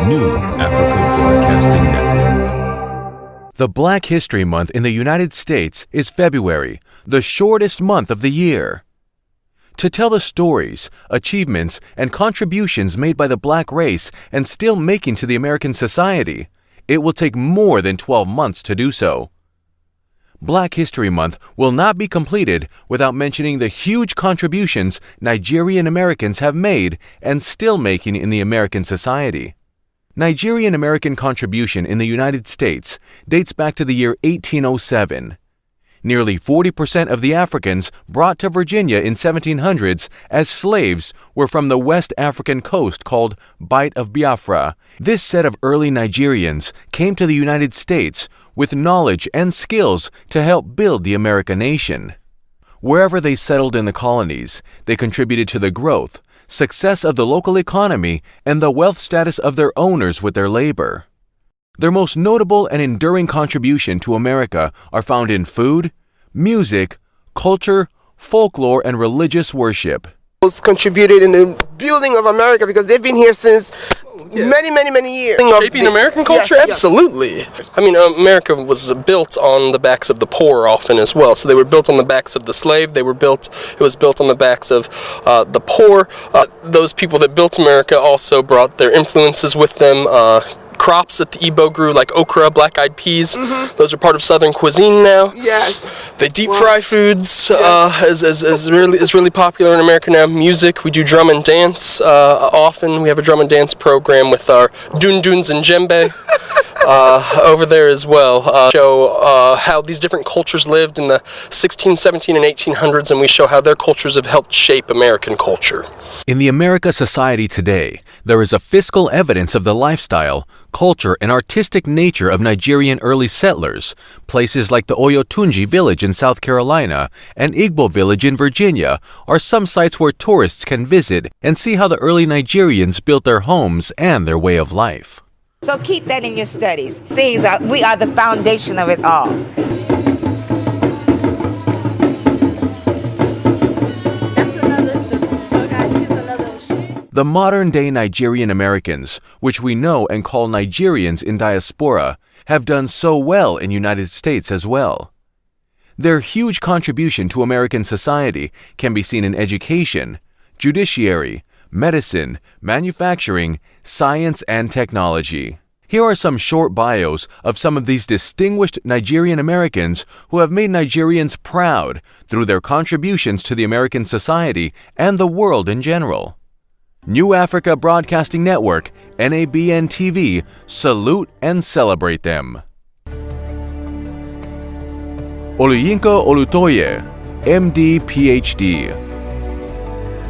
New Africa Broadcasting Network. The Black History Month in the United States is February, the shortest month of the year. To tell the stories, achievements, and contributions made by the black race and still making to the American society, it will take more than 12 months to do so. Black History Month will not be completed without mentioning the huge contributions Nigerian Americans have made and still making in the American society. Nigerian American contribution in the United States dates back to the year 1807. Nearly 40% of the Africans brought to Virginia in 1700s as slaves were from the West African coast called Bight of Biafra. This set of early Nigerians came to the United States with knowledge and skills to help build the American nation. Wherever they settled in the colonies, they contributed to the growth, success of the local economy, and the wealth status of their owners with their labor. Their most notable and enduring contribution to America are found in food, music, culture, folklore, and religious worship. Contributed in the building of America because they've been here since many years. Shaping American culture? Yeah. Absolutely. I mean, America was built on the backs of the poor often as well. So they were built on the backs of the slave. It was built on the backs of the poor. Those people that built America also brought their influences with them. Crops that the Igbo grew, like okra, black-eyed peas, those are part of Southern cuisine now. Yes. They deep fry foods is really popular in America now. Music, we do drum and dance often. We have a drum and dance program with our dun-duns and djembe over there as well. Show how these different cultures lived in the 16, 17, and 1800s, and we show how their cultures have helped shape American culture. In the America society today, there is a fiscal evidence of the lifestyle, culture, and artistic nature of Nigerian early settlers. Places like the Oyotunji village in South Carolina and Igbo village in Virginia are some sites where tourists can visit and see how the early Nigerians built their homes and their way of life. So keep that in your studies. We are the foundation of it all. The modern-day Nigerian Americans, which we know and call Nigerians in diaspora, have done so well in the United States as well. Their huge contribution to American society can be seen in education, judiciary, medicine, manufacturing, science, and technology. Here are some short bios of some of these distinguished Nigerian Americans who have made Nigerians proud through their contributions to the American society and the world in general. New Africa Broadcasting Network, NABN TV, salute and celebrate them. Oluyinka Olutoye, MD, PhD.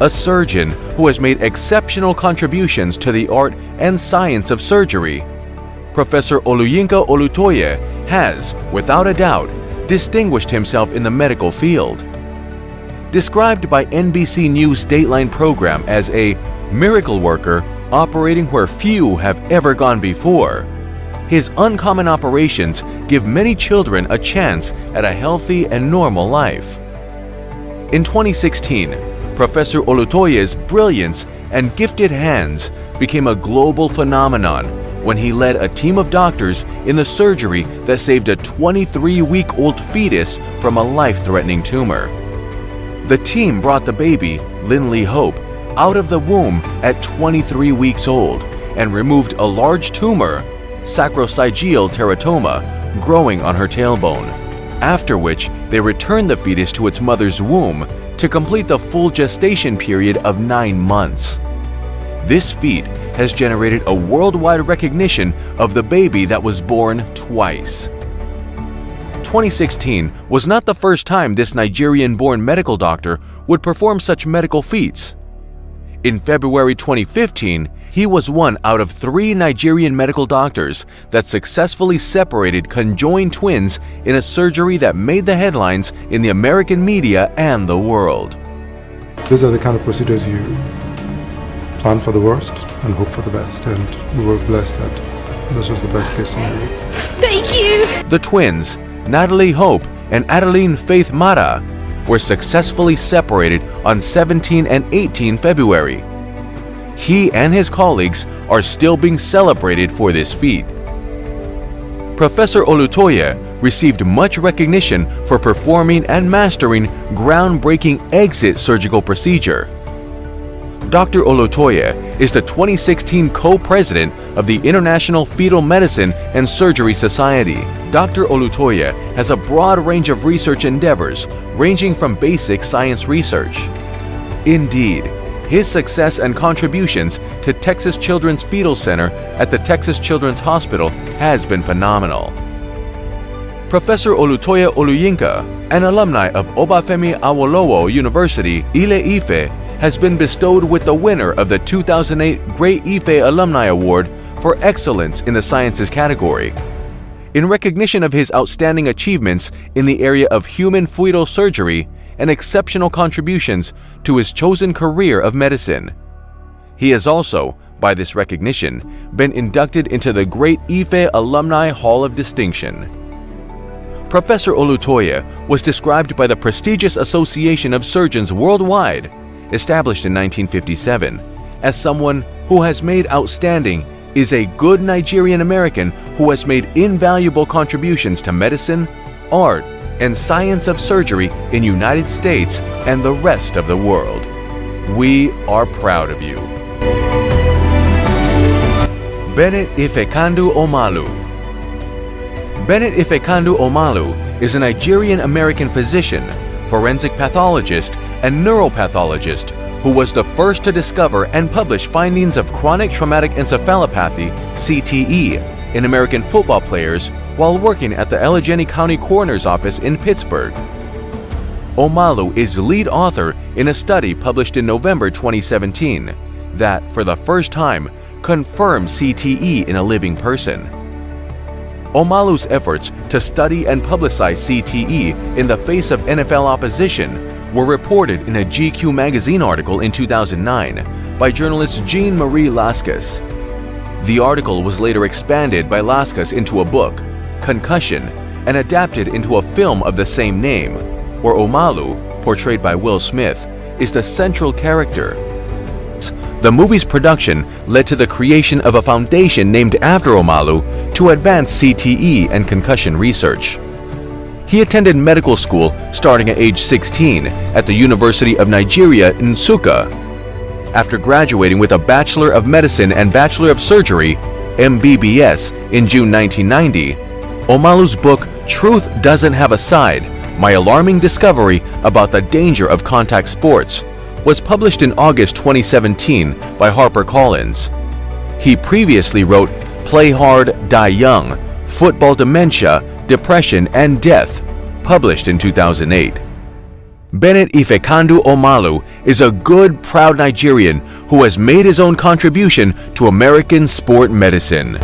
A surgeon who has made exceptional contributions to the art and science of surgery. Professor Oluyinka Olutoye has, without a doubt, distinguished himself in the medical field. Described by NBC News' Dateline program as a miracle worker operating where few have ever gone before, his uncommon operations give many children a chance at a healthy and normal life. In 2016, Professor Olutoye's brilliance and gifted hands became a global phenomenon when he led a team of doctors in the surgery that saved a 23-week-old fetus from a life-threatening tumor. The team brought the baby, Linley Hope, out of the womb at 23 weeks old and removed a large tumor, sacrococcygeal teratoma, growing on her tailbone, after which they returned the fetus to its mother's womb to complete the full gestation period of 9 months. This feat has generated a worldwide recognition of the baby that was born twice. 2016 was not the first time this Nigerian-born medical doctor would perform such medical feats. In February 2015, he was one out of 3 Nigerian medical doctors that successfully separated conjoined twins in a surgery that made the headlines in the American media and the world. These are the kind of procedures you plan for the worst and hope for the best, and we were blessed that this was the best case scenario. Thank you! The twins, Natalie Hope and Adeline Faith Mara, were successfully separated on 17 and 18 February. He and his colleagues are still being celebrated for this feat. Professor Olutoye received much recognition for performing and mastering groundbreaking exit surgical procedure. Dr. Olutoye is the 2016 co-president of the International Fetal Medicine and Surgery Society. Dr. Olutoye has a broad range of research endeavors ranging from basic science research. Indeed, his success and contributions to Texas Children's Fetal Center at the Texas Children's Hospital has been phenomenal. Professor Olutoye Oluyinka, an alumni of Obafemi Awolowo University, Ile-Ife, has been bestowed with the winner of the 2008 Great Ife Alumni Award for Excellence in the Sciences category. In recognition of his outstanding achievements in the area of human fetal surgery and exceptional contributions to his chosen career of medicine. He has also, by this recognition, been inducted into the Great Ife Alumni Hall of Distinction. Professor Olutoye was described by the prestigious Association of Surgeons Worldwide, established in 1957, as someone who has made outstanding, is a good Nigerian American who has made invaluable contributions to medicine, art, and science of surgery in United States and the rest of the world. We are proud of you. Bennett Ifekandu Omalu. Bennett Ifekandu Omalu is a Nigerian-American physician, forensic pathologist, and neuropathologist who was the first to discover and publish findings of chronic traumatic encephalopathy, CTE, in American football players while working at the Allegheny County Coroner's Office in Pittsburgh. Omalu is lead author in a study published in November 2017 that, for the first time, confirmed CTE in a living person. Omalu's efforts to study and publicize CTE in the face of NFL opposition were reported in a GQ magazine article in 2009 by journalist Jean-Marie Lascas. The article was later expanded by Lascas into a book, Concussion, and adapted into a film of the same name, where Omalu, portrayed by Will Smith, is the central character. The movie's production led to the creation of a foundation named after Omalu to advance CTE and concussion research. He attended medical school starting at age 16 at the University of Nigeria in Nsukka. After graduating with a Bachelor of Medicine and Bachelor of Surgery, MBBS, in June 1990, Omalu's book Truth Doesn't Have a Side: My Alarming Discovery About the Danger of Contact Sports was published in August 2017 by HarperCollins. He previously wrote Play Hard, Die Young: Football Dementia, Depression, and Death, published in 2008. Bennett Ifekandu Omalu is a good, proud Nigerian who has made his own contribution to American sport medicine.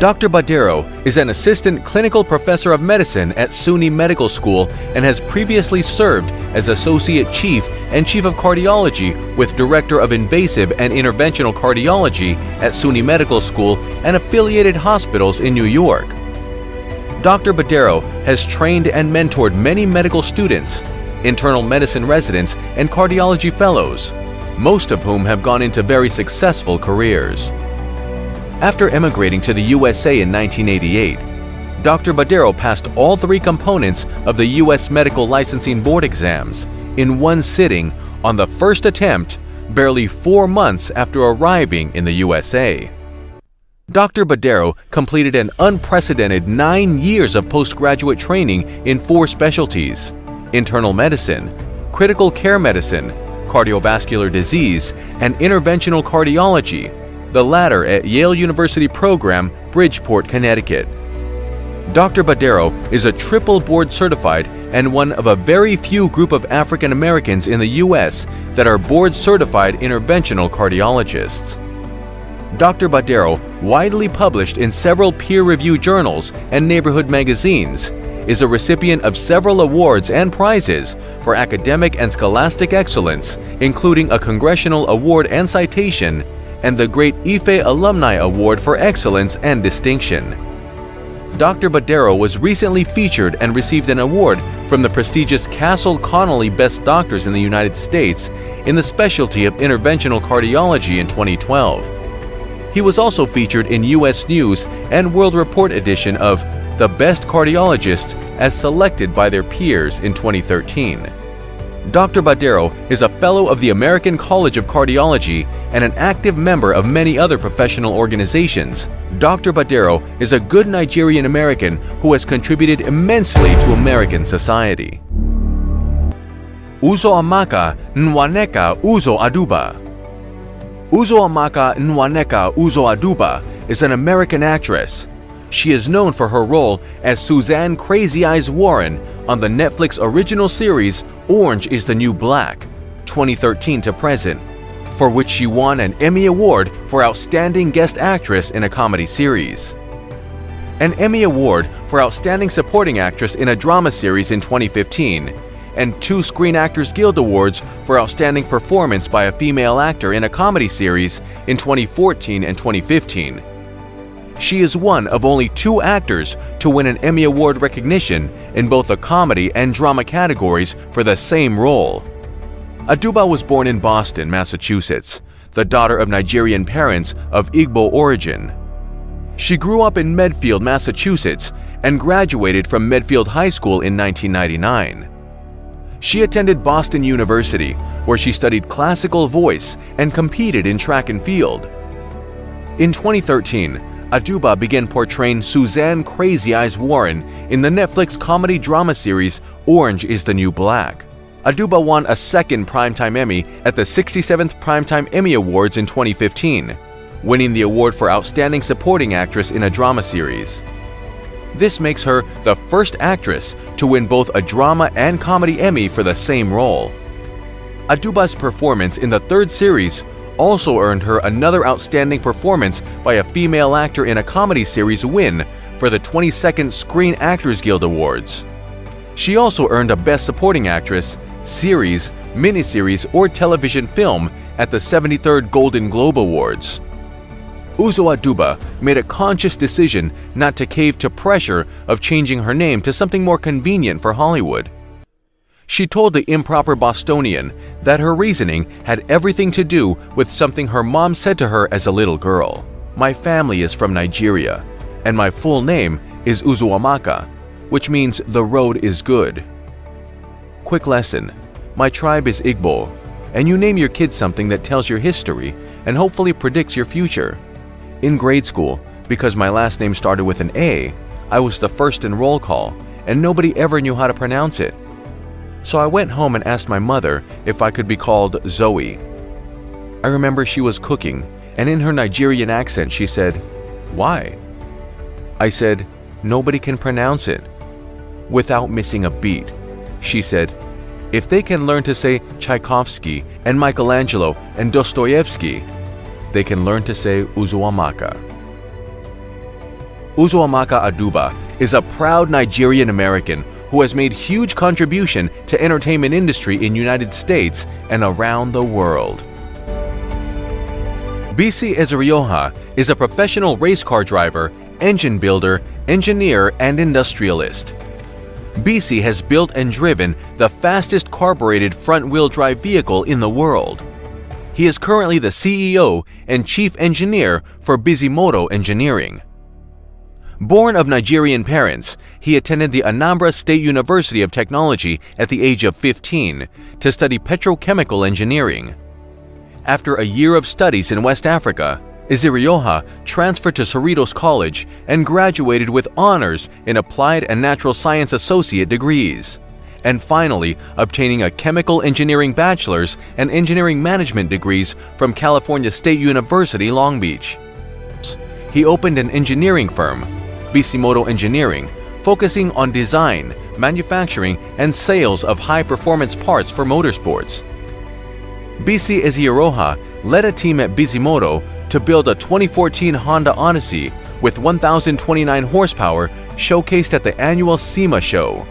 Dr. Badero is an assistant clinical professor of medicine at SUNY Medical School and has previously served as associate chief and chief of cardiology with director of invasive and interventional cardiology at SUNY Medical School and affiliated hospitals in New York. Dr. Badero has trained and mentored many medical students, internal medicine residents, and cardiology fellows, most of whom have gone into very successful careers. After emigrating to the USA in 1988, Dr. Badero passed all three components of the U.S. Medical Licensing Board exams in one sitting on the first attempt, barely 4 months after arriving in the USA. Dr. Badero completed an unprecedented 9 years of postgraduate training in 4 specialties: internal medicine, critical care medicine, cardiovascular disease, and interventional cardiology, the latter at Yale University program, Bridgeport, Connecticut. Dr. Badero is a triple board certified and one of a very few group of African Americans in the U.S. that are board certified interventional cardiologists. Dr. Badero, widely published in several peer-reviewed journals and neighborhood magazines, is a recipient of several awards and prizes for academic and scholastic excellence, including a Congressional Award and Citation, and the Great Ife Alumni Award for Excellence and Distinction. Dr. Badero was recently featured and received an award from the prestigious Castle Connolly Best Doctors in the United States in the specialty of interventional cardiology in 2012. He was also featured in U.S. News and World Report edition of The Best Cardiologists as selected by their peers in 2013. Dr. Badero is a fellow of the American College of Cardiology and an active member of many other professional organizations. Dr. Badero is a good Nigerian American who has contributed immensely to American society. Uzoamaka Nwaneka Uzo-Aduba. Uzoamaka Nwaneka Uzo-Aduba is an American actress. She is known for her role as Suzanne Crazy Eyes Warren on the Netflix original series Orange is the New Black, 2013 to present, for which she won an Emmy Award for Outstanding Guest Actress in a Comedy Series, an Emmy Award for Outstanding Supporting Actress in a Drama Series in 2015, and 2 Screen Actors Guild Awards for Outstanding Performance by a Female Actor in a Comedy Series in 2014 and 2015. She is one of only 2 actors to win an Emmy Award recognition in both the comedy and drama categories for the same role. Aduba was born in Boston, Massachusetts, the daughter of Nigerian parents of Igbo origin. She grew up in Medfield, Massachusetts, and graduated from Medfield High School in 1999. She attended Boston University, where she studied classical voice and competed in track and field. In 2013, Aduba began portraying Suzanne Crazy Eyes Warren in the Netflix comedy drama series Orange is the New Black. Aduba won a second Primetime Emmy at the 67th Primetime Emmy Awards in 2015, winning the award for Outstanding Supporting Actress in a Drama Series. This makes her the first actress to win both a drama and comedy Emmy for the same role. Aduba's performance in the 3rd series also earned her another Outstanding Performance by a Female Actor in a Comedy Series win for the 22nd Screen Actors Guild Awards. She also earned a Best Supporting Actress, Series, Miniseries, or Television Film at the 73rd Golden Globe Awards. Uzo-Aduba made a conscious decision not to cave to pressure of changing her name to something more convenient for Hollywood. She told the Improper Bostonian that her reasoning had everything to do with something her mom said to her as a little girl. "My family is from Nigeria, and my full name is Uzoamaka, which means the road is good." Quick lesson: my tribe is Igbo, and you name your kid something that tells your history and hopefully predicts your future. In grade school, because my last name started with an A, I was the first in roll call, and nobody ever knew how to pronounce it. So I went home and asked my mother if I could be called Zoe. I remember she was cooking, and in her Nigerian accent she said, "Why?" I said, "Nobody can pronounce it." Without missing a beat, she said, "If they can learn to say Tchaikovsky and Michelangelo and Dostoevsky, they can learn to say Uzoamaka." Uzoamaka Aduba is a proud Nigerian American who has made huge contribution to entertainment industry in United States and around the world. Bisi Ezerioha is a professional race car driver, engine builder, engineer, and industrialist. Bisi has built and driven the fastest carbureted front-wheel drive vehicle in the world. He is currently the CEO and chief engineer for Bisimoto Engineering. Born of Nigerian parents, he attended the Anambra State University of Technology at the age of 15 to study petrochemical engineering. After a year of studies in West Africa, Ezerioha transferred to Cerritos College and graduated with honors in Applied and Natural Science Associate degrees, and finally obtaining a Chemical Engineering Bachelor's and Engineering Management degrees from California State University, Long Beach. He opened an engineering firm, Bisimoto Engineering, focusing on design, manufacturing, and sales of high-performance parts for motorsports. Bisi Ezerioha led a team at Bisimoto to build a 2014 Honda Odyssey with 1,029 horsepower showcased at the annual SEMA show.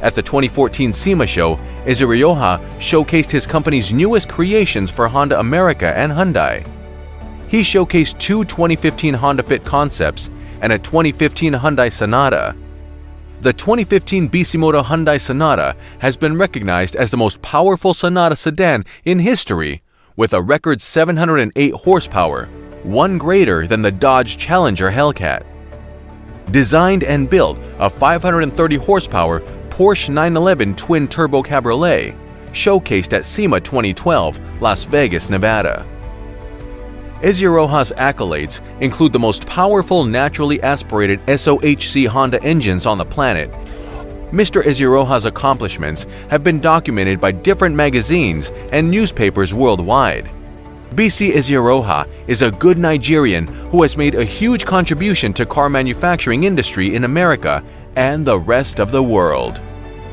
At the 2014 SEMA show, Ezerioha showcased his company's newest creations for Honda America and Hyundai. He showcased 2 2015 Honda Fit concepts and a 2015 Hyundai Sonata. The 2015 Bisimoto Hyundai Sonata has been recognized as the most powerful Sonata sedan in history, with a record 708 horsepower, one greater than the Dodge Challenger Hellcat. Designed and built a 530 horsepower Porsche 911 twin-turbo cabriolet, showcased at SEMA 2012, Las Vegas, Nevada. Eziroha's accolades include the most powerful naturally aspirated SOHC Honda engines on the planet. Mr. Eziroha's accomplishments have been documented by different magazines and newspapers worldwide. BC Eziroha is a good Nigerian who has made a huge contribution to car manufacturing industry in America and the rest of the world.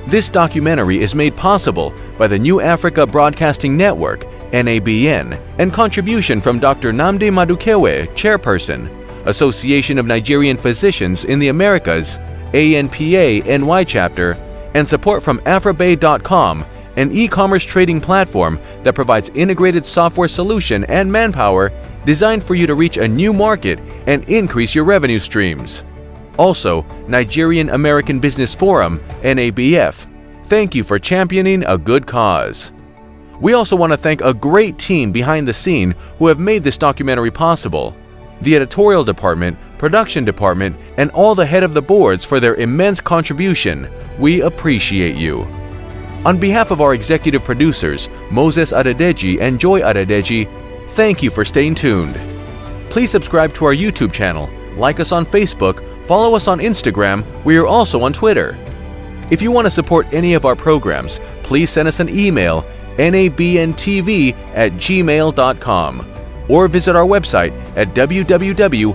This documentary is made possible by the New Africa Broadcasting Network, NABN, and contribution from Dr. Nnamdi Madukewe, Chairperson, Association of Nigerian Physicians in the Americas, ANPA NY Chapter, and support from Afrabay.com, an e-commerce trading platform that provides integrated software solution and manpower designed for you to reach a new market and increase your revenue streams. Also, Nigerian American Business Forum, NABF, thank you for championing a good cause. We also want to thank a great team behind the scene who have made this documentary possible. The editorial department, production department, and all the head of the boards for their immense contribution. We appreciate you. On behalf of our executive producers, Moses Adedeji and Joy Adedeji, thank you for staying tuned. Please subscribe to our YouTube channel, like us on Facebook, follow us on Instagram, we are also on Twitter. If you want to support any of our programs, please send us an email, nabntv@gmail.com, or visit our website at www.nabntv.com.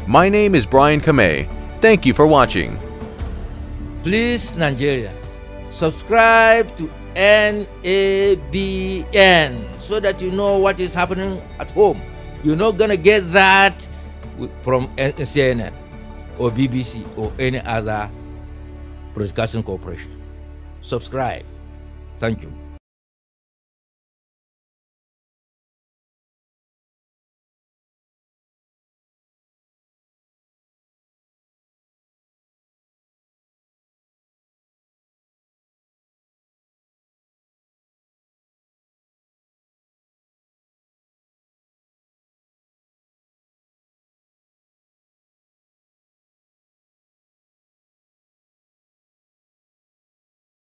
My name is Brian Kamei. Thank you for watching. Please, Nigerians, subscribe to NABN so that you know what is happening at home. You're not going to get that from CNN or BBC or any other broadcasting corporation. Subscribe. Thank you.